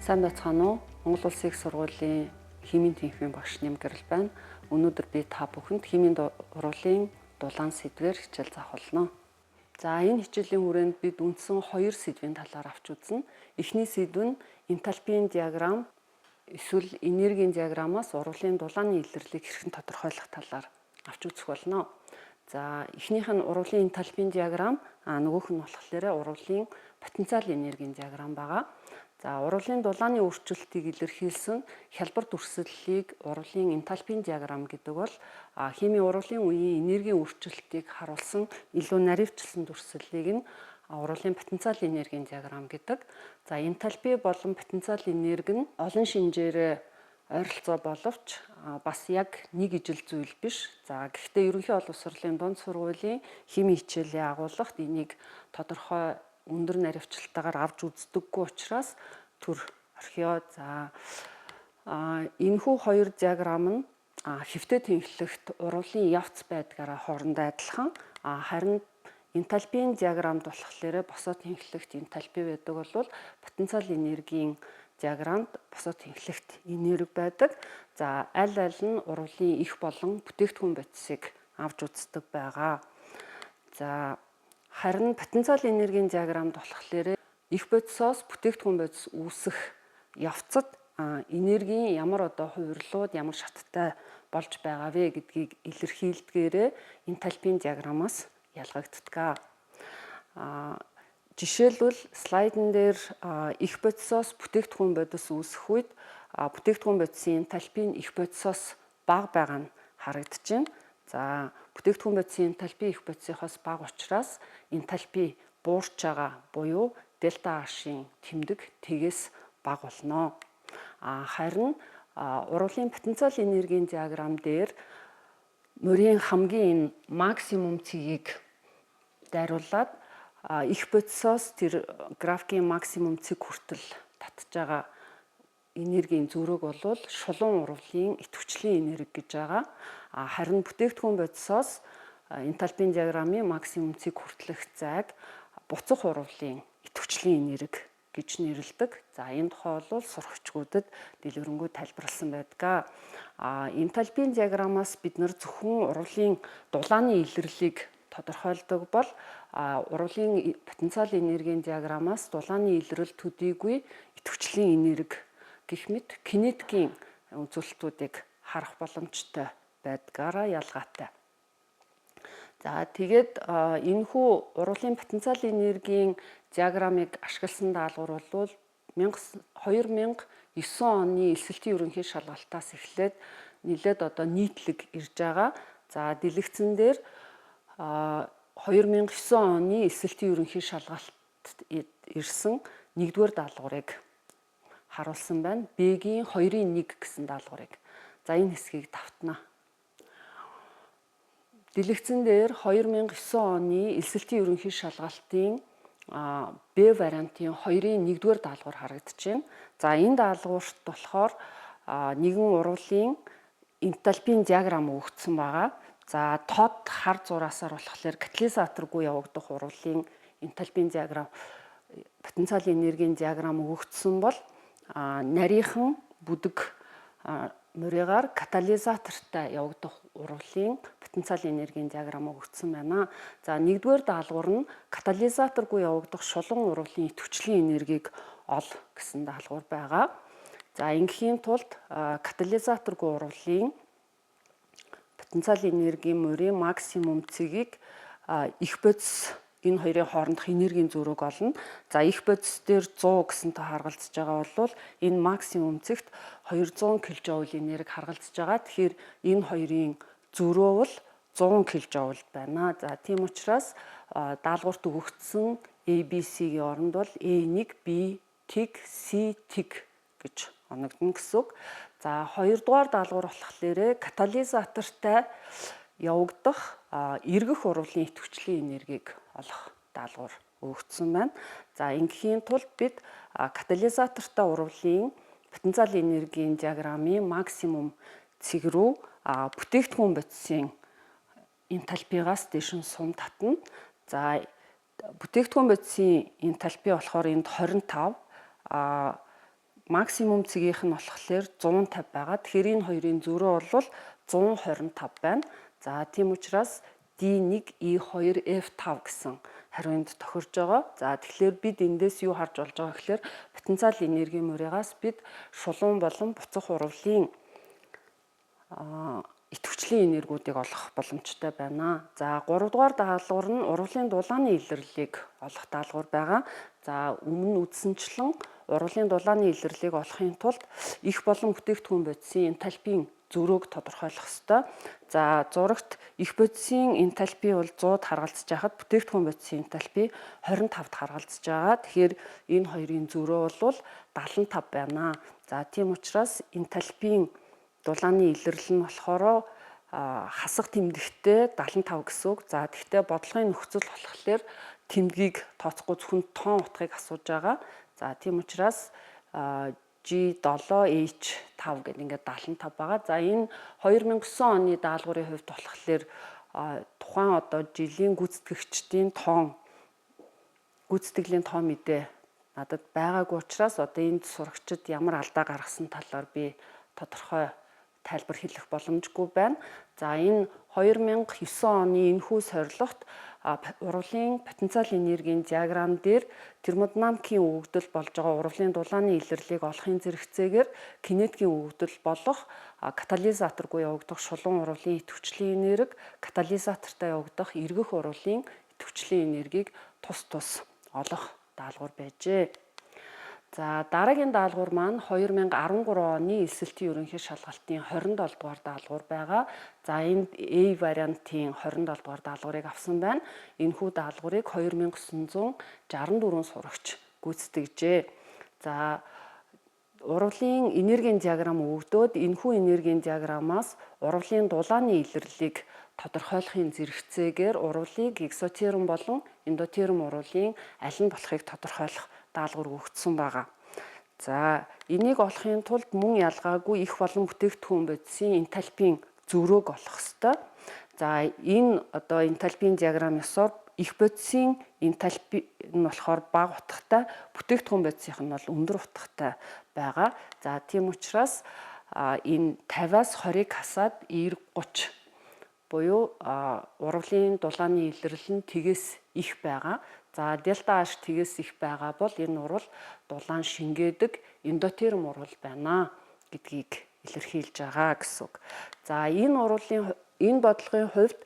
Сайн байцгаана уу? Монгол Улсын их сургуулийн химийн тэнхимийн багш Нямгэрэл байна. Өнөөдөр би та бүхэнд химийн урвалын дулаан сэдвээр хичээл заах болно. За энэ хичээлийн хүрээнд бид үндсэн 2 сэдвийн талаар авч үзнэ. Эхний сэдв нь энтальпийн диаграм эсвэл энергийн диаграмаас урвалын дулааны илэрлийг хэрхэн тодорхойлох талаар авч үзэх болно. За эхнийх нь урвалын энтальпийн диаграм, нөгөөх нь болохоор урвалын потенциал энергийн диаграм байгаа. За урвалын дулааны өөрчлөлтийг илэрхийлсэн хялбар дүрслэлийг урвалын энтальпийн диаграм гэдэг бол химийн урвалын үеийн энергийн өөрчлөлтийг харуулсан илүү наривчлсан дүрслэлийг нь урвалын потенциал энергийн диаграм гэдэг. За энтальпи болон потенциал энерги нь олон шинжээр ойролцоо боловч бас яг нэг ижил зүйл биш. За гэхдээ ерөнхий олон улсын дунд сургуулийн химийн хичээлийн агуулгад энийг тодорхой өндөр наривчлалтаагаар авч үздэггүй учраас төр орхио. За энэхүү хоёр диаграм нь хэвтэ тэнхлэгт урвалын явц байдгаараа хоорондоо адилхан. Харин энтальпийн диаграмд болохоор босоод тэнхлэгт энтальпи байдаг бол потенциал энергийн диаграмд босоод тэнхлэгт энерги байдаг. За аль нь урвалын их болон бүтээгдэхүүн бодисыг авч үздэг байгаа. За харин потенциал энергийн диаграмд болохоор их бодисоос бүтээгдэхүүн бодис үүсэх явцад энергийн ямар хувирлууд ямар шаттай болж байгаа вэ гэдгийг илэрхийлдгээрээ энтальпийн диаграмаас ялгагддаг. Жишээлбэл слайдн дээр их бодисоос бүтээгдэхүүн бодис үүсэх үед бүтээгдэхүүн бодисын энтальпи нь их бодисоос бага байгаа нь харагдаж байна. За бүтээгдэхүүн бодисын энтальпи их бодисоос бага учраас энтальпи буурч байгаа буюу дельта H-ийн тэмдэг тэгээс бага болно. Харин урвалын потенциал энергийн диаграм дээр мөрийн хамгийн максимум цэгийг дайруулад их бодисоос тэр графикийн максимум цэг хүртэл татж байгаа энергийн зүрэг бол шулуун урвалын идэвхжлийн энерги гэж байгаа. Харин бүтээгдэхүүн бодисоос энтальпийн диаграмын максимум цэг хүртэлх зайг буцах урвалын идэвхжлийн энерги гэж нэрлэдэг. За энэ тухай бол сурагчдад дэлгэрэнгүй тайлбарласан байдаг. Энтальпийн диаграмаас бид нар зөвхөн урвалын дулааны илэрлийг тодорхойлдог бол урвалын потенциал энергийн диаграмаас дулааны илрэл төдийгүй идэвхжлийн энерги гэх мэт кинетикийн үзүүлэлтүүдийг харах боломжтой байдгаараа ялгаатай. За тэгээд энэхүү урвалын потенциал энергийн диаграмыг ашигласан даалгавар бол 2009 оны эсвэлтийн ерөнхий шалгалтаас эхлээд нэлээд нийтлэг ирж байгаа. За дэлгэцэн дээр 2009 оны эсвэлтийн ерөнхий шалгалтад ирсэн 1-р даалгаврыг харуулсан байна. B-гийн 2-ын 1 гэсэн даалгаврыг. За энэ хэсгийг давтнаа. Дэлгэцэн дээр 2009 оны эсвэлтийн ерөнхий шалгалтын Б вариантын 2-ын 1-р даалгавар харагдаж байна. За энэ даалгаварт болохоор нэгэн урвалын энтальпийн диаграм өгөгдсөн байгаа. За тод хар зураасаар болохоор катализаторгүй явагдах урвалын энтальпийн диаграм потенциал энергийн диаграм өгөгдсөн бол нарийнхан бүдэг мөрөөр катализатортай явагдах урвалын потенциал энергийн диаграм өгөгдсөн байна. За 1-р даалгавар нь катализаторгүй явагдах шулуун урвалын идэвхжлийн энергийг ол гэсэн даалгавар байгаа. За ингээхийн тулд катализаторгүй урвалын потенциал энергийн мөрийн максимум цэгийг их бодис энэ хоёрын хоорондох энергийн зүрэг олно. За их бодис дээр 100 гэсэнтэй харгалзаж байгаа бол энэ максимум цэгт 200 кJ энерги харгалзаж байгаа. Тэгэхээр энэ хоёрын зөрөө бол 100 кJ байна. За тийм учраас даалгаварт өгөгдсөн ABC-ийн оронд бол A1, B тэг, C тэг гэж оногдно гэсэн үг. За 2-р даалгавар болохоор катализатортай явагдах эргэх урвалын идэвхжлийн энергийг олох даалгавар өгөгдсөн байна. За ингээхийн тулд бид катализатортай урвалын потенциал энергийн диаграмын максимум цэг рүү бүтээгдэхүүн бодисын энтальпигаас дэш нь сум татна. За бүтээгдэхүүн бодисын энтальпи болохоор энд 25 максимум цэгийнх нь болохоор 150 байгаа. Тэгэхээр энэ хоёрын зөрөө бол 125 байна. За тийм учраас D1 E2 F5 гэсэн хариунд тохирж байгаа. За тэгэхээр бид эндээс юу харж болж байгаа гэхээр потенциал энерги мөрийгаас бид шулуун болон буцах урвалын идэвхжлийн энергиудыг олох боломжтой байна. За 3 дугаар даалгавар нь урвалын дулааны илэрлэлийг олох даалгавар байгаа. За өмнө үздсэнчлэн урвалын дулааны илэрлэлийг олохын тулд их болон бүтээгдэхүүн бодисын энтальпийн зөрөөг тодорхойлох ёстой. За зурагт их бодисын энтальпи бол 100-д харгалзаж байхад бүтээгдэхүүн бодисын энтальпи 25-д харгалзаж байгаа. Тэгэхээр энэ хоёрын зөрөө бол 75 байна. За тийм учраас энтальпийн дулааны илэрлэл нь болохоор хасах тэмдэгтээ 75 гэсэн үг. За тэгвэл бодлогын нөхцөл болохоор тэмдгийг тооцохгүй зөвхөн тоон утгыг асууж байгаа. За тийм учраас G7H5 гэдэг ингээд 75 байгаа. За энэ 2009 оны даалгаврын хувьд болохоор тухайн одоо жилийн гүйцэтгэгчдийн тоон гүйцэтгэлийн тоо мэдээ надад байгаагүй учраас одоо энд сурагчид ямар алдаа гаргасан талаар би тодорхой тайлбар хэлэх боломжгүй байна. За энэ 2009 оны энэхүү сорилгот урвалын потенциал энергийн диаграм дээр термодинамикийн өгөгдөл болж байгаа урвалын дулааны илэрлэлийг олохын зэрэгцээгээр кинетикийн өгөгдөл болох катализаторгүй явагдах шулуун урвалын идэвхжлийн энерги, катализатортай явагдах эргэх урвалын идэвхжлийн энергийг тус тус олох даалгавар байжээ. За дараагийн даалгавар маань 2013 оны эсэлтийн ерөнхий шалгалтын 27 дугаар даалгавар байгаа. За энд A вариантын 27 дугаар даалгаврыг авсан байна. Энэхүү даалгаврыг 2964 сурагч гүйцэтгэжээ. За урвалын энергийн диаграм өгдөөд энэхүү энергийн диаграмаас урвалын дулааны илэрлэлийг тодорхойлохын зэрэгцээгээр урвалыг экзотерм болон эндотерм урвалын аль нь болохыг тодорхойлох даалгавар өгөгдсөн байгаа. За энийг олохын тулд мөн ялгаагүй их болон бүтээгдэхүүн бодисын энтальпийн зөрөөг олох ёстой. За энэ одоо энтальпийн диаграм ёсоор их бодисын энтальпи нь болохоор бага утгатай, бүтээгдэхүүн бодисынх нь бол өндөр утгатай байгаа. За тийм учраас энэ 50-аас 20-ыг хасаад эерэг 30 буюу урвалын дулааны илэрлэл нь тгээс их байгаа. За дельта H тгээс их байгаа бол энэ урвал дулаан шингээдэг эндотерм урвал байна гэдгийг илэрхийлж байгаа гэсэн үг. За энэ бодлогын хувьд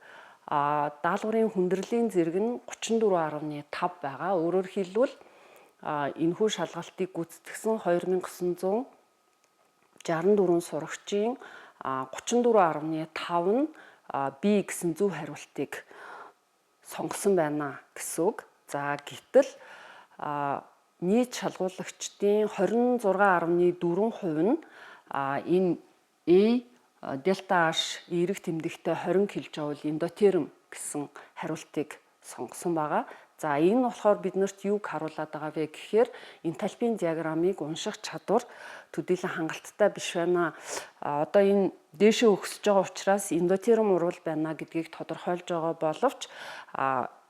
даалгаврын хүндрэлийн зэрэг нь 34.5 байгаа. Өөрөөр хэлбэл энэхүү шалгалтыг гүйцэтгсэн 2964 сурагчийн 34.5 нь B гэсэн зөв хариултыг сонгосон байна гэсэн үг. За гэтэл нийт шалгуулагчдын 26.4% нь энэ A дельта H эерэг тэмдэгтээ 20 кJ эндотерм гэсэн хариултыг сонгосон байгаа. За энэ болохоор биднэрт юуг харуулад байгаа вэ гэхээр энтальпийн диаграмыг унших чадвар төдийлөн хангалттай биш байна. Одоо энэ дээшээ өгсөж байгаа учраас эндотерм урвал байна гэдгийг тодорхойлж байгаа боловч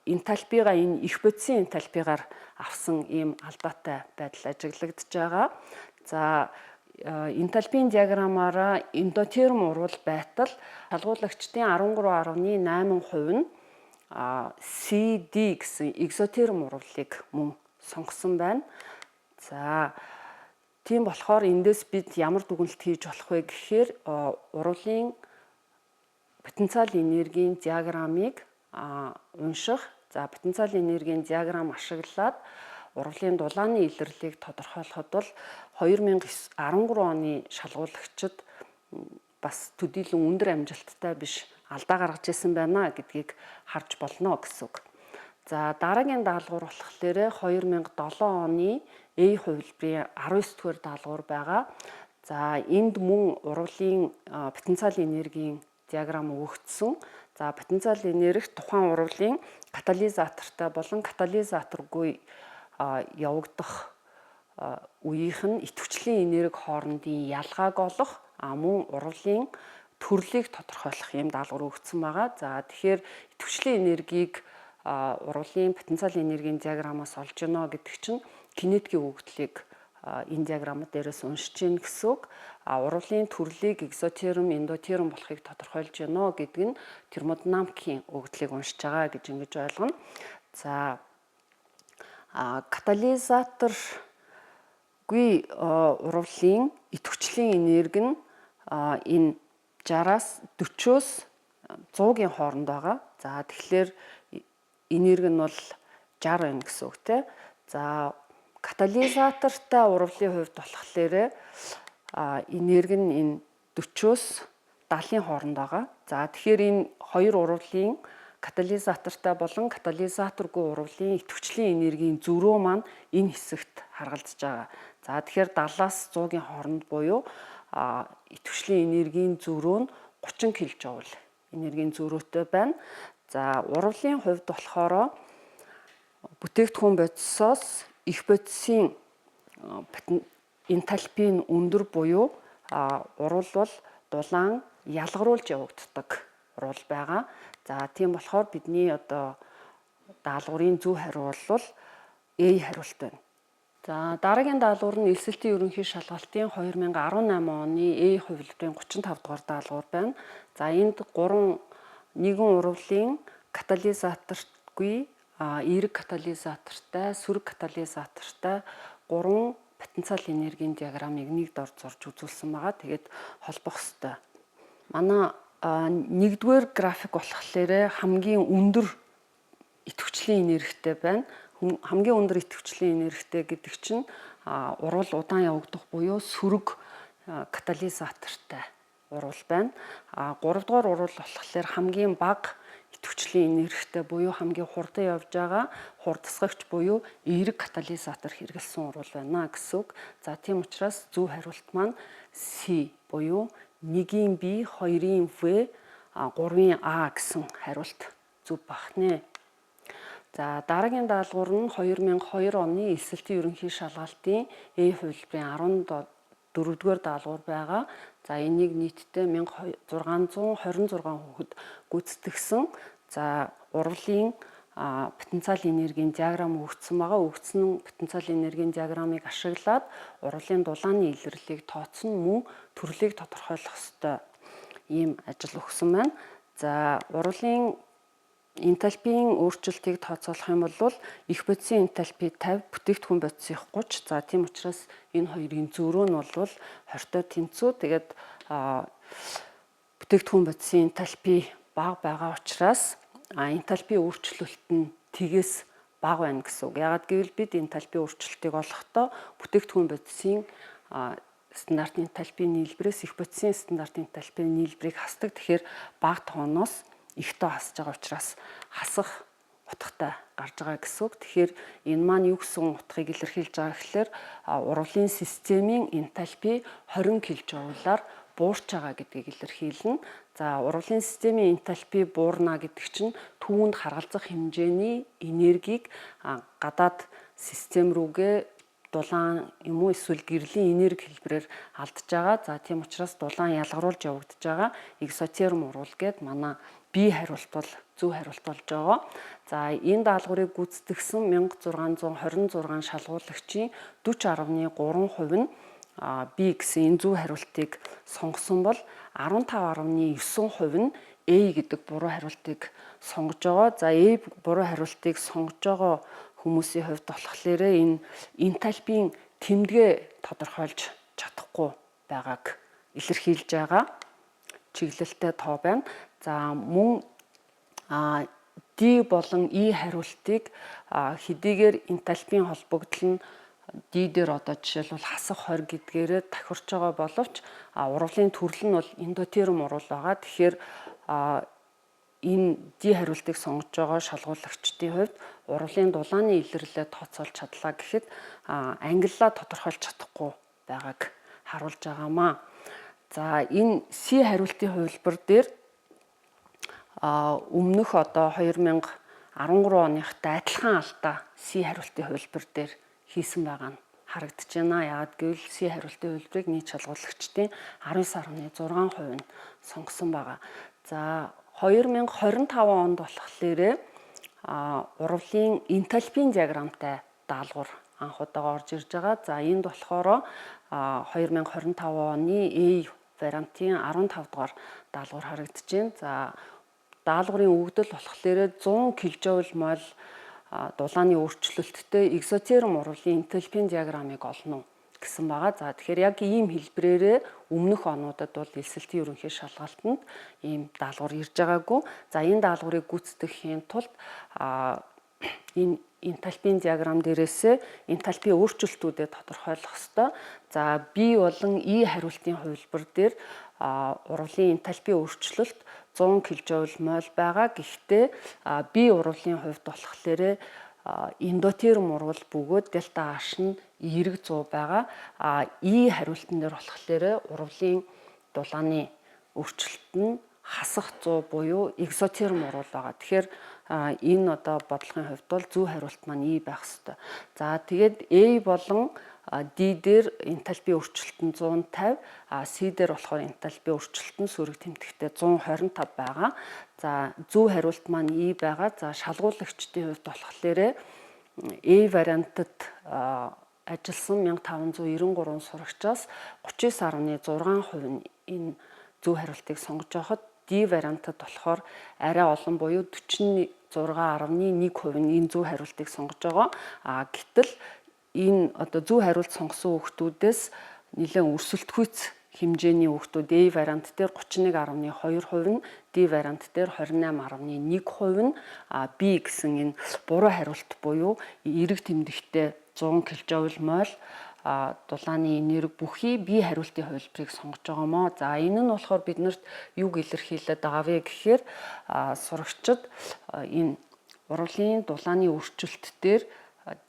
энтальпига энэ их бодисын энтальпигаар авсан ийм алдаатай байдал ажиглагдж байгаа. За энтальпийн диаграмаараа эндотерм урвал байтал шалгуулагчдын 13.8% нь CD гэсэн экзотерм урвалыг мөн сонгосон байна. За тийм болохоор эндээс бид ямар дүгнэлт хийж болох вэ гэхээр урвалын потенциал энергийн диаграмыг унших, за потенциал энергийн диаграм ашиглаад урвалын дулааны илэрлэлийг тодорхойлоход бол 2013 оны шалгуулагчид бас төдийлөн өндөр амжилттай биш алдаа гаргаж ирсэн байна гэдгийг харж болно гэсэн үг. За дараагийн даалгавар болохоор 2007 оны A хувилбарын 19 дугаар даалгавар байгаа. За энд мөн урвалын потенциал энергийн диаграм өгөгдсөн. За потенциал энерги тухайн урвалын катализатортай болон катализаторгүй явагдах үеийнх нь идэвхжлийн энерги хоорондын ялгааг олох мөн урвалын төрлийг тодорхойлох юм даалгавар өгсөн байгаа. За тэгэхээр идэвхжлийн энергийг урвалын потенциал энергийн диаграмаас олж гинэ гэдэг чинь кинетикийн өгөгдлийг энэ диаграмууд дээрээс уншиж гин гэсэн үг. Урвалын төрлийг экзотерм, эндотерм болохыг тодорхойлж гинэ гэдэг нь термодинамикийн өгдлийг уншиж байгаа гэж ингэж ойлгоно. За катализаторгүй урвалын идэвхжлийн энерги нь энэ 60-аас 40-оос 100-ийн хооронд байгаа. За тэгэхээр энерги нь бол 60 байна гэсэн үг те. За катализатортай урвалын хувьд болохоор энерги нь энэ 40-оос 70-ийн хооронд байгаа. За тэгэхээр энэ хоёр урвалын катализатортай болон катализаторгүй урвалын идэвхжлийн энергийн зөрөө маань энэ хэсэгт харгалзаж байгаа. За тэгэхээр 70-аас 100-ийн хооронд буюу идэвхжлийн энергийн зөрөө нь 30 кJ энергийн зөрөөтэй байна. За урвалын хувьд болохоор бүтээгдэхүүн бодисоос их бодисын энтальпи нь өндөр буюу урвал бол дулаан ялгаруулж явагддаг урвал байгаа. За тийм болохоор бидний одоо даалгаврын зөв хариу бол A хариулт байна. За дараагийн даалгавар нь элсэлтийн ерөнхий шалгалтын 2018 оны A хувилбарын 35 дугаар даалгавар байна. За энд нэгэн урвалын катализаторгүй, эерэг катализатортай, сөрөг катализатортай 3 потенциал энергийн диаграмыг нэг дор зурж үзүүлсэн байгаа. Тэгээд холбох ёстой. Манай нэгдүгээр график болохоор хамгийн өндөр идэвхжлийн энергитэй байна. Хамгийн өндөр идэвхжлийн энергитэй гэдэг чинь урвал удаан явагдах буюу сөрөг катализатортай урвал байна. 3 дугаар урвал болохоор хамгийн бага идэвхжлийн энергитэй буюу хамгийн хурдан явж байгаа хурдсгагч буюу эерэг катализатор хэрэглэсэн урвал байна гэсэн үг. За тийм учраас зөв хариулт маань C буюу 1-ийн B, 2-ийн V, 3-ийн A гэсэн хариулт зөв багтнэ. За дараагийн даалгавар нь 2002 оны элсэлтийн ерөнхий шалгалтын A хувилбарын 14-р даалгавар байгаа. За энийг нийтдээ 1626 хүүхэд гүйцэтгэсэн. За урвалын потенциал энергийн диаграм өгсөн байгаа. Өгсөн потенциал энергийн диаграмыг ашиглаад урвалын дулааны илэрлэлийг тооцсон мөн төрлийг тодорхойлох ёстой ийм ажил өгсөн байна. За урвалын энтальпийн өөрчлөлтийг тооцоолох юм бол их бодисын энтальпи 50, бүтээгдэхүүн бодисын 30. За тийм учраас энэ хоёрын зөрөө нь бол 20-той тэнцүү. Тэгээд бүтээгдэхүүн бодисын энтальпи бага байгаа учраас энтальпи өөрчлөлт нь тгээс бага байна гэсэн үг. Яагаад гэвэл бид энтальпи өөрчлөлтийг олохдоо бүтээгдэхүүн бодисын стандартын энтальпийн нийлбэрээс их бодисын стандартын энтальпийн нийлбэрийг хасдаг. Тэгэхээр бага тооноос ихтэй хасж байгаа учраас хасах утгатай гарч байгаа гэсэн үг. Тэгэхээр энэ маань юу гэсэн утгыг илэрхийлж байгаа гэхээр урвалын системийн энтальпи 20 кJ-аар буурч байгаа гэдгийг илэрхийлнэ. За урвалын системийн энтальпи буурна гэдэг чинь түүнд харгалзах хэмжээний энергийг гадаад систем рүүгээ дулаан юм уу эсвэл гэрлийн энерги хэлбэрээр алдж байгаа. За тийм учраас дулаан ялгаруулж явагдаж байгаа экзотерм урвал гэд манай B хариулт бол зөв хариулт болж байгаа. За энэ даалгаврыг гүйцэтгэсэн 1626 шалгуулагчийн 40.3% нь B гэсэн энэ зөв хариултыг сонгосон бол 15.9% нь A гэдэг буруу хариултыг сонгож байгаа. За A буруу хариултыг сонгож байгаа хүмүүсийн хувьд болохоор энэ энтальпийн тэмдгээ тодорхойлж чадахгүй байгааг илэрхийлж байгаа чиглэлтэй тоо байна. За мөн D болон E хариултыг хэдийгээр энтальпийн холбогдол нь D дээр одоо жишээлбэл хасах 20 гэдгээрээ тохирч байгаа боловч урвалын төрөл нь бол эндотерм урвал байгаа. Тэгэхээр энэ D хариултыг сонгож байгаа шалгуулагчдын хувьд урвалын дулааны илэрлэлээ тооцоолж чадлаа гэхэд ангиллаа тодорхойлж чадахгүй байгааг харуулж байгаамаа. За энэ C хариултын хувилбар дээр өмнөх одоо 2013 оныхтай адилхан алдаа C хариултын хувилбар дээр хийсэн байгаа нь харагдаж байна. Яагаад гэвэл C хариултын хувилбарыг нийт шалгуулагчдын 19.6% нь сонгосон байгаа. За 2025 онд болохоор урвалын энтальпийн диаграмтай даалгавар анх удаага орж ирж байгаа. За энд болохоор 2025 оны A вариантын 15 дугаар даалгавар харагдаж байна. За даалгаврын өгдөл болохоор 100 кJ мол дулааны өөрчлөлттэй экзотерм урвалын энтальпийн диаграммыг олно гэсэн байгаа. За тэгэхээр яг ийм хэлбрээрээ өмнөх онуудад бол элсэлтийн ерөнхий шалгалтанд ийм даалгавар ирж байгаагүй. За энэ даалгаврыг гүйцэтгэхийн тулд энэ энтальпийн диаграмм дээрээсээ энтальпийн өөрчлөлтүүдэд тодорхойлох ёстой. За B болон E хариултын хувилбар дээр урвалын энтальпийн өөрчлөлт 100 кJ мол байгаа. Гэхдээ B урвалын хувьд болохоор эндотерм урвал бөгөөд дельта H нь эерэг 100 байгаа. E хариултан дээр болохоор урвалын дулааны өөрчлөлт нь хасах 100 буюу экзотерм урвал байгаа. Тэгэхээр энэ одоо бодлогын хувьд бол зөв хариулт маань E байх ёстой. За тэгээд A болон D дээр энтальпийн өөрчлөлт нь 150, C дээр болохоор энтальпийн өөрчлөлт нь сөрөг тэмдэгтээ 125 байгаа. За зөв хариулт маань E байгаа. За шалгуулагчдын хувьд болохоор A вариантад ажилласан 1593 сурагчаас 39.6% нь энэ зөв хариултыг сонгож байхад D вариантад болохоор арай олон буюу 46.1% нь энэ зөв хариултыг сонгож байгаа. Гэтэл энэ одоо зөв хариулт сонгосон хүүхдүүдээс нэлээд өрсөлдөхүйц хэмжээний хүүхдүүд A вариант дээр 31.2% нь, D вариант дээр 28.1% нь, B гэсэн энэ буруу хариулт буюу эерэг тэмдэгтээ 100 кJ мол дулааны энерги бүхий B хариултын хувилбарыг сонгож байгаа мó. За энэ нь болохоор биднэрт юг илэрхийлээд байгаа вэ гэхээр сурагчид энэ урвалын дулааны өөрчлөлт дээр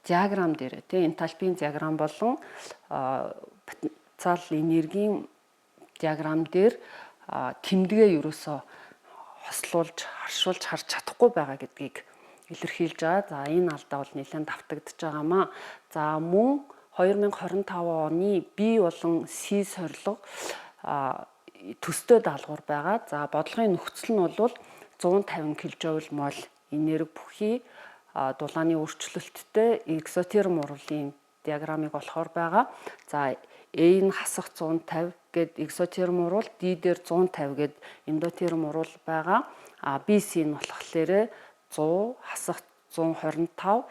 диаграмм дээр энтальпийн диаграмм болон потенциал энергийн диаграмм дээр тэмдэгээ ерөөсөө хослуулж, харшуулж харж чадахгүй байгаа гэдгийг илэрхийлж байгаа. За энэ алдаа бол нэлээд давтагдж байгаамаа. За мөн 2025 оны B болон C сорилго төстэй даалгавар байгаа. За бодлогын нөхцөл нь бол 150 кJ мол энерги бүхий дулааны өөрчлөлттэй экзотерм урвалын диаграммыг болохоор байгаа. За A нь хасах 150 гээд экзотерм урвал, D дээр 150 гээд эндотерм урвал байгаа. B, C нь болохоор 100 хасах 125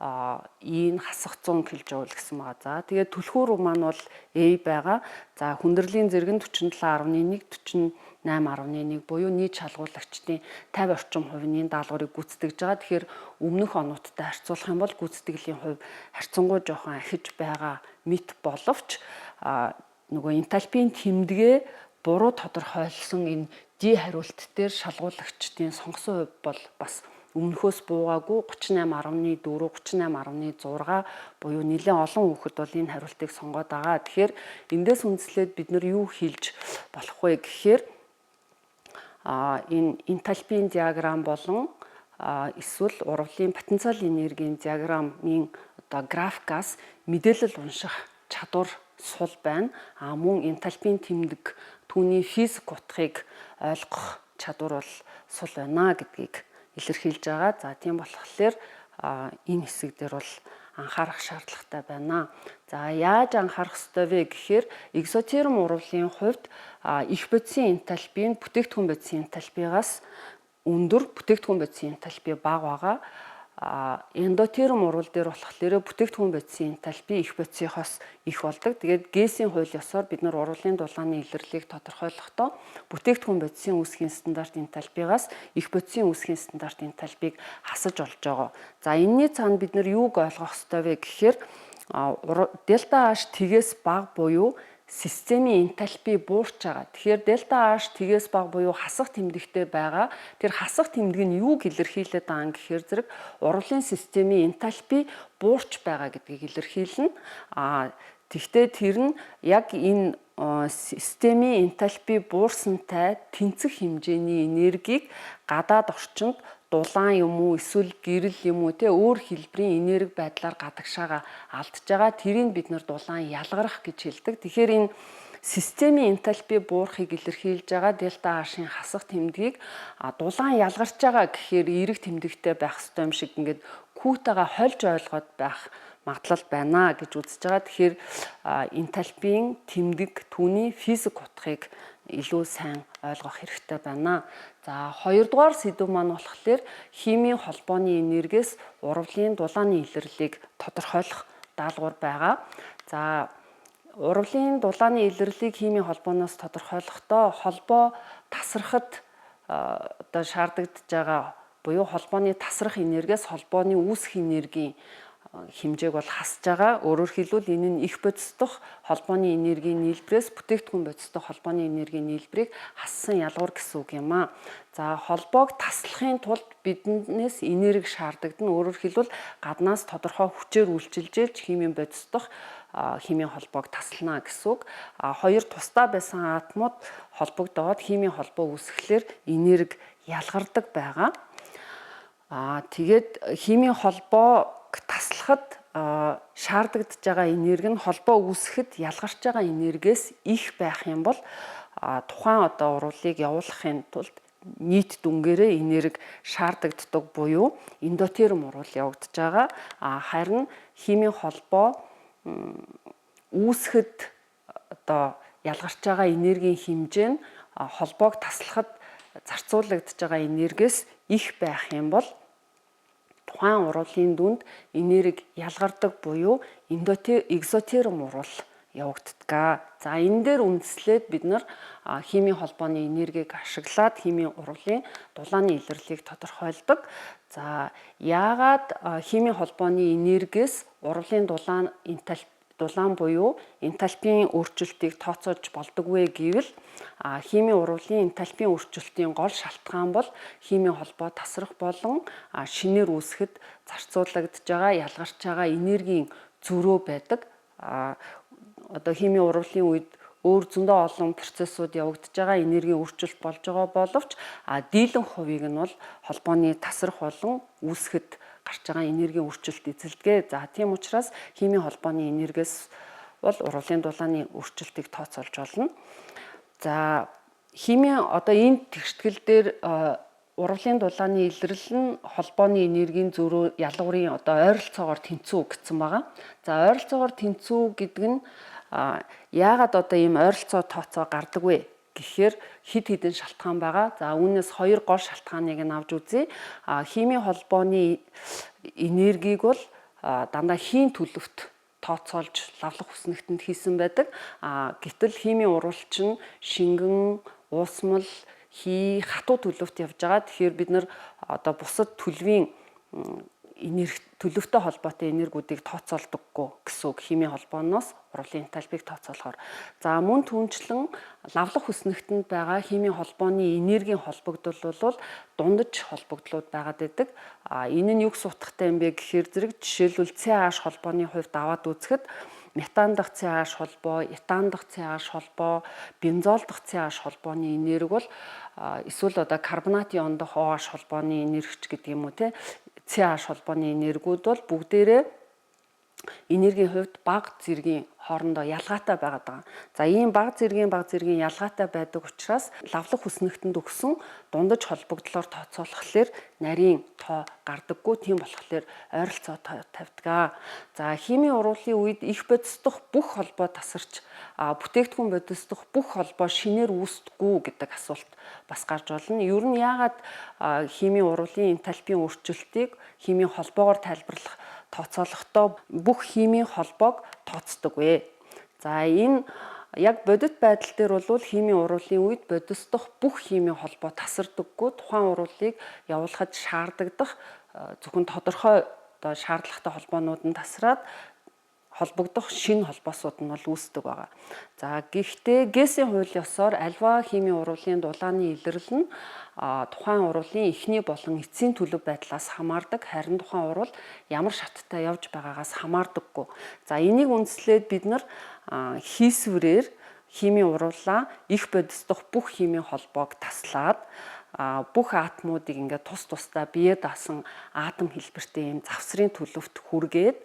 E нь хасах 100 кJ гэсэн байгаа. За тэгээд түлхүүр маань бол A байгаа. За хүндрлийн зэрэг нь 47.1, 48.1 буюу нийт шалгуулагчдын 50 орчим хувь нь энэ даалгаврыг гүйцэтгэж байгаа. Тэгэхээр өмнөх онуудтай харьцуулах юм бол гүйцэтгэлийн хувь харьцангуй жоохон ахиж байгаа мэт боловч нөгөө энтальпийн тэмдэгээ буруу тодорхойлсон энэ D хариулт дээр шалгуулагчдын сонгосон хувь бол бас өмнөхөөс буугаагүй 38.4, 38.6 буюу нэлээд олон хүүхэд бол энэ хариултыг сонгоод байгаа. Тэгэхээр эндээс үндэслээд бид нар юу хийж болох вэ гэхээр энэ энтальпийн диаграмм болон эсвэл урвалын потенциал энергийн диаграммын одоо графикаас мэдээлэл унших чадвар сул байна. Мөн энтальпийн тэмдэг түүний физик утгыг ойлгох чадвар бол сул байна гэдгийг илэрхийлж байгаа. За тийм болохоор энэ хэсэг дээр бол анхаарах шаардлагатай байна. За яаж анхаарах ёстой вэ гэхээр экзотерм урвалын хувьд их бодисын энтальпийн бүтээгдэхүүн бодисын энтальпигаас өндөр, бүтээгдэхүүн бодисын энтальпи бага байгаа. Эндотерм урвал дээр болохоор бүтээгдэхүүн бодисын энтальпи их бодисынхоос их болдог. Тэгээд Г-ийн хууль ёсоор бид нар урвалын дулааны илэрлийг тодорхойлохдоо бүтээгдэхүүн бодисын үүсгийн стандарт энтальпигаас их бодисын үүсгийн стандарт энтальпиг хасаж олж байгаа. За энэний цаана бид нар юуг ойлгох ёстой вэ гэхээр дельта H тгээс бага буюу системийн энтальпи буурч байгаа. Тэгэхээр дельта H тгээс бага буюу хасах тэмдэгтэй байгаа. Тэр хасах тэмдэг нь юуг илэрхийлээд байгаа юм гэхээр зэрэг урвалын системийн энтальпи буурч байгаа гэдгийг илэрхийлнэ. Тэгвэл тэр нь яг энэ системийн энтальпи буурсантай тэнцэх хэмжээний энергийг гадаад орчинд дулаан юм уу эсвэл гэрэл юм уу өөр хэлбэрийн энерги байдлаар гадагшаага алдж байгаа. Тэрийг бид нар дулаан ялгарах гэж хэлдэг. Тэгэхээр энэ системийн энтальпи буурахыг илэрхийлж байгаа дельта H-ийн хасах тэмдгийг дулаан ялгарч байгаа гэхээр эерэг тэмдэгтэй байх ёстой юм шиг ингээд Q-таага хольж ойлгоод байх магадлал байна гэж үзэж байгаа. Тэгэхээр энтальпийн тэмдэг түүний физик утгыг илүү сайн ойлгох хэрэгтэй байна. За хоёрдугаар сэдв маань болохоор химийн холбооны энергиэс урвалын дулааны илэрлийг тодорхойлох даалгавар байгаа. За урвалын дулааны илэрлийг химийн холбооноос тодорхойлохдоо холбоо тасрахад одоо шаардагдж байгаа буюу холбооны тасрах энергиэс холбооны үүсэх энергийн хэмжээг бол хасж байгаа. Өөрөөр хэлбэл энэ нь их бодисдох холбооны энергийн нийлбэрээс бүтээгдэхүүн бодисдох холбооны энергийн нийлбэрийг хассан ялгуур гэсэн үг юм аа. За холбоог таслахын тулд биднээс энерги шаардагдана. Өөрөөр хэлбэл гаднаас тодорхой хүчээр үйлчилж химийн бодисдох химийн холбоог таслана гэсэн үг. Хоёр тусдаа байсан атомууд холбогдоод химийн холбоо үүсгэхлээр энерги ялгардаг байгаа. Тэгээд химийн холбоог таслахад шаардагдж байгаа энерги нь холбоо үүсгэхэд ялгарч байгаа энергиэс их байх юм бол тухайн одоо урвалыг явуулахын тулд нийт дүнгээрээ энерги шаардагддаг буюу эндотерм урвал явагдаж байгаа. Харин химийн холбоо үүсгэхэд одоо ялгарч байгаа энергийн хэмжээ нь холбоог таслахад зарцуулагдж байгаа энергиэс их байх юм бол тухайн урвалын дүнд энерги ялгардаг буюу экзотерм урвал явагддаг. За энэ дээр үндэслээд бид нар химийн холбооны энергийг ашиглаад химийн урвалын дулааны илэрлийг тодорхойлдог. За яагаад химийн холбооны энергиэс урвалын дулаан буюу энтальпийн өөрчлөлтийг тооцоож болдоггүй гэвэл химийн урвалын энтальпийн өөрчлөлтийн гол шалтгаан бол химийн холбоо тасрах болон шинээр үүсгэхэд зарцуулагдж байгаа ялгарч байгаа энергийн зөрөө байдаг. Одоо химийн урвалын үед өөр зөндөө олон процессууд явагдаж байгаа энергийн өөрчлөлт болж байгаа боловч дийлэн хувийг нь бол холбооны тасрах болон үүсгэхэд гарч байгаа энергийн өөрчлөлт эзэлдэг. За тийм учраас химийн холбооны энергиэс бол урвалын дулааны өөрчлөлтийг тооцоолж болно. За химийн одоо энэ тэгштгэл дээр урвалын дулааны илрэл нь холбооны энергийн зөрүү ялгуурын одоо ойролцоогоор тэнцүү гэсэн байгаа. За ойролцоогоор тэнцүү гэдэг нь яагаад одоо ийм ойролцоо тооцоо гардаг вэ гэхээр хэд хэдэн шалтгаан байгаа. За үүнээс хоёр гол шалтгааныг нь авч үзье. Химийн холбооны энергийг бол дандаа хийн төлөвт тооцоолж лавлах хүснэгтэнд хийсэн байдаг. Гэтэл химийн урвалч нь шингэн, уусмал, хий, хатуу төлөвт явж байгаа. Тэгэхээр бид нар одоо бусад төлөвийн энерги төлөвтэй холбоотой энергиудыг тооцоолдоггүй гэсэн үг химийн холбооноос урвалын энтальпийг тооцоолохоор. За мөн түүнчлэн лавлах хүснэгтэнд байгаа химийн холбооны энергийн холбогдол бол дундаж холбогдлууд байгаад байдаг. Энэ нь юу гэсэн утгатай юм бэ гэхээр зэрэг жишээлбэл CH холбооны хувьд аваад үзэхэд метан дахь CH холбоо, этан дахь CH холбоо, бензол дахь CH холбооны энерги бол эсвэл одоо карбонатын ион дахь OH холбооны энергич гэдэг юм уу те CH холбооны энергиуд бол бүгдээрээ энергийн хувьд бага зэргийн хоорондоо ялгаатай байгаад байгаа. За ийм бага зэргийн ялгаатай байдаг учраас лавлах хүснэгтэнд өгсөн дундаж холбогдлоор тооцоолохлоор нарийн тоо гардаггүй. Тийм болохоор ойролцоо тавьдаг. За химийн урвалын үед их бодисдох бүх холбоо тасарч бүтээгдэхүүн бодисдох бүх холбоо шинээр үүсдэггүй гэдэг асуулт бас гарч болно. Ер нь яагаад химийн урвалын энтальпийн өөрчлөлтийг химийн холбоогоор тайлбарлах тооцоолохдоо бүх химийн холбоог тооцдог вэ. За энэ яг бодит байдал дээр бол химийн урвалын үед бодисдох бүх химийн холбоо тасардаггүй. Тухайн урвалыг явуулахад шаардагдах зөвхөн тодорхой одоо шаардлагатай холбоонууд нь тасраад холбогдох шинэ холбоосууд нь бол үүсдэг байгаа. За гэхдээ ГЭС-ийн хууль ёсоор альва химийн урвалын дулааны илрэл нь тухайн урвалын эхний болон эцсийн төлөв байдлаас хамаардаг. Харин тухайн урвал ямар шаттай явж байгаагаас хамаардаггүй. За энийг үндэслээд бид нар хийсвэрээр химийн урвалаа их бодисдох бүх химийн холбоог таслаад бүх атомуудыг ингээд тус тусдаа бие даасан атом хэлбэртэй юм завсрын төлөвт хүргээд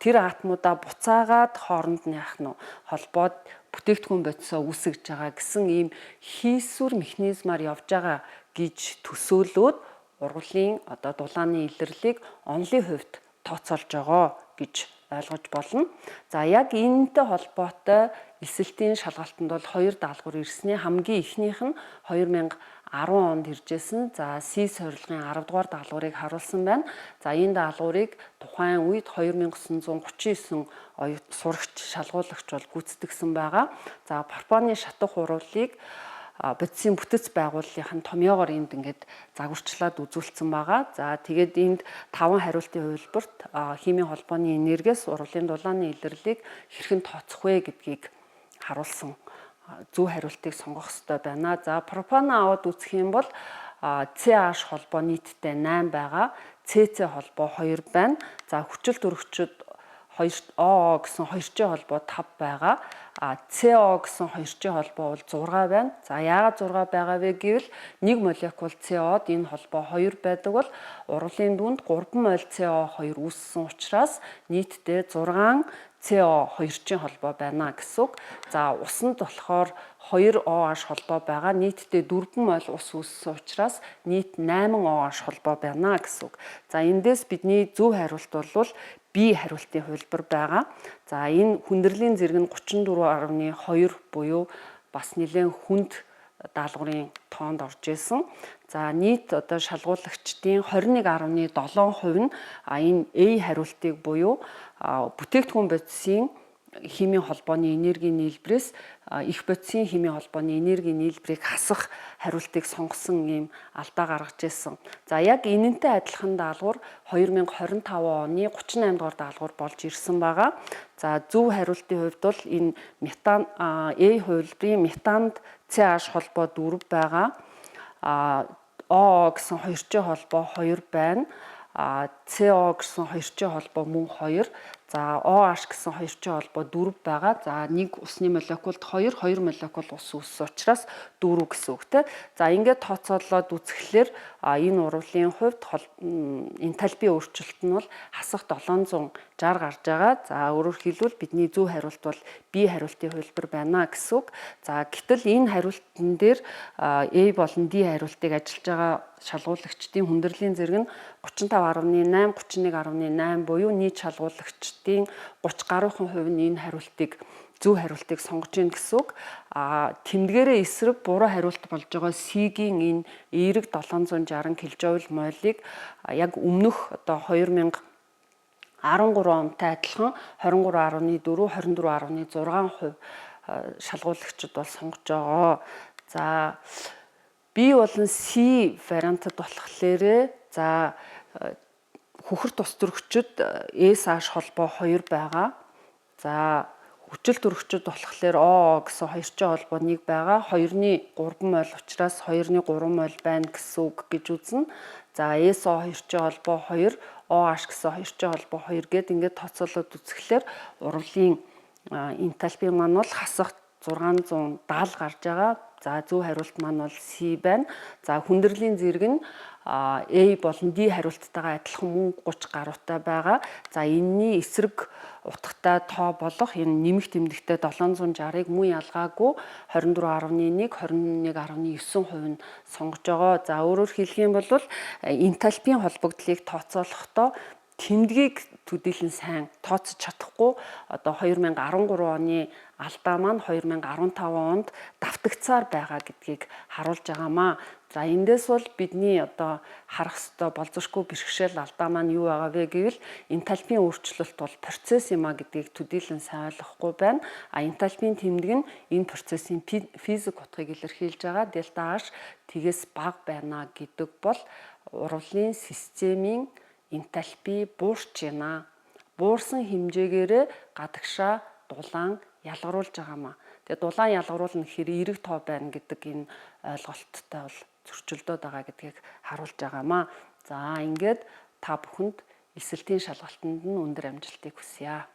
тэр атомудаа буцаагаад хооронд нь яах нь холбоод бүтээгдэхүүн бодисоо үүсгэж байгаа гэсэн ийм хийсвэр механизмаар явж байгаа гэж төсөөлөөд урвалын одоо дулааны илэрлийг онлын хувьд тооцоолж байгаа гэж ойлгож болно. За яг энэтэй холбоотой эсэлтийн шалгалтанд бол 2 даалгавар ирсний хамгийн ихнийх нь 2010 онд иржсэн. За C сорилгын 10 дугаар даалгаврыг харуулсан байна. За энэ даалгаврыг тухайн үед 2939 оюут сурагч шалгуулагч бол гүйцэтгэсэн байгаа. За пропаны шатах хуруулыг бодисын бүтэц байгууллагын томьёогоор энд ингээд загварчлаад үзүүлсэн байгаа. За тэгээд энд 5 хариултын хувилбарт химийн холбооны энергиэс урвалын дулааны илэрлийг хэрхэн тооцох вэ гэдгийг харуулсан зөв хариултыг сонгох ёстой байна. За пропан аваад үзэх юм бол CH холбоо нийтдээ 8 байгаа. CC холбоо 2 байна. За хүчил төрөгчд ОО гэсэн 2Ч холбоо 5 байгаа. CO гэсэн 2Ч холбоо бол 6 байна. За яагаад 6 байгаа вэ гэвэл нэг молекул CO-д энэ холбоо 2 байдаг бол урвалын дүнд 3 мол CO2 үүссэн учраас нийтдээ 6 CO2-ийн холбоо байна гэсэн үг. За усанд болохоор 2 OH холбоо байгаа. Нийтдээ 4 мол ус үүссэн учраас нийт 8 OH холбоо байна гэсэн үг. За эндээс бидний зөв хариулт бол B хариултын хувилбар байгаа. За энэ хүндрлийн зэрэг нь 34.2 буюу бас нэлээд хүнд даалгаврын тоонд орж исэн. За нийт одоо шалгуулагчдын 21.7% нь энэ A хариултыг буюу бүтээгдэхүүн бодисын химийн холбооны энергийн нийлбэрээс их бодисын химийн холбооны энергийн нийлбэрийг хасах хариултыг сонгосон ийм алдаа гаргаж ирсэн. За яг энэнтэй адилхан даалгавар 2025 оны 38 дугаар даалгавар болж ирсэн байгаа. За зөв хариултын хувьд бол энэ метан A хувилбарын метанд CH холбоо 4 байгаа. O гэсэн 2Ч холбоо 2 байна. CO гэсэн 2Ч холбоо мөн 2. За OH гэсэн 2Ч холбоо 4 байгаа. За нэг усны молекулд 2 молекул ус үүссэн учраас 4 гэсэн үг те. За ингээд тооцоолоод үзэхлээр энэ урвалын хувьд энтальпи өөрчлөлт нь бол хасах 760 гарч байгаа. За өөрөөр хэлбэл бидний зөв хариулт бол B хариултын хувилбар байна гэсэн үг. За гэтэл энэ хариултан дээр A болон D хариултыг ажиллаж байгаа шалгуулагчдын хүндрлийн зэрэг нь 35.8, 31.8 буюу нийт шалгуулагчдын 30 гаруйхан хувь нь энэ хариултыг зөв хариултыг сонгож ийн гэсэн үг. Тэмдгээрээ эсрэг буруу хариулт болж байгаа C-гийн энэ эерэг 760 кJ молыг яг өмнөх одоо 2013 онтой адилхан 23.4, 24.6% шалгуулагчид бол сонгож байгаа. За B болон C вариантад болохоор за хөхөр тус төрөгчд SH холбоо 2 байгаа. За хүчил төрөгчд болохоор O гэсэн 2Ч холбоо 1 байгаа. 2-ны 3 мол учраас 2-ны 3 мол байна гэсэн үг гэж үзнэ. За SO 2Ч холбоо 2, OH гэсэн 2Ч холбоо 2 гэд ингээд тооцоолоод үзэхлээр урвалын энтальпи маань бол хасах 670 гарч байгаа. За зөв хариулт маань бол C байна. За хүндрлийн зэрэг нь A болон D хариулттайгаа адилхан мөн 30 гаруйтай байгаа. За энэний эсрэг утгатай тоо болох энэ нэмэх тэмдэгтээ 760-ыг мөн ялгаагүй 24.1, 21.9% нь сонгож байгаа. За өөрөөр хэлэх юм бол энтальпийн холбогдлыг тооцоолохдоо тэмдгийг төдийлөн сайн тооцож чадахгүй одоо 2013 оны алдаа маань 2015 онд давтагцаар байгаа гэдгийг харуулж байгаамаа. За эндээс бол бидний одоо харах ёстой болзошгүй бэрхшээл алдаа маань юу байгаа вэ гэвэл энтальпийн өөрчлөлт бол процесс юм а гэдгийг төдийлөн сайн ойлгохгүй байна. Энтальпийн тэмдэг нь энэ процессын физик утгыг илэрхийлж байгаа. Дельта H тэгээс бага байна гэдэг бол урвалын системийн энтальпи буурч байна. Буурсан хэмжээгээрээ гадагшаа дулаан ялгаруулж байгаамаа. Тэгээ дулаан ялгаруулна гэхээр эерэг тоо байна гэдэг энэ ойлголттой бол зөрчилдөд байгаа гэдгийг харуулж байгаамаа. За ингээд та бүхэнд эсэлтийн шалгалтанд нь өндөр амжилтыг хүсье.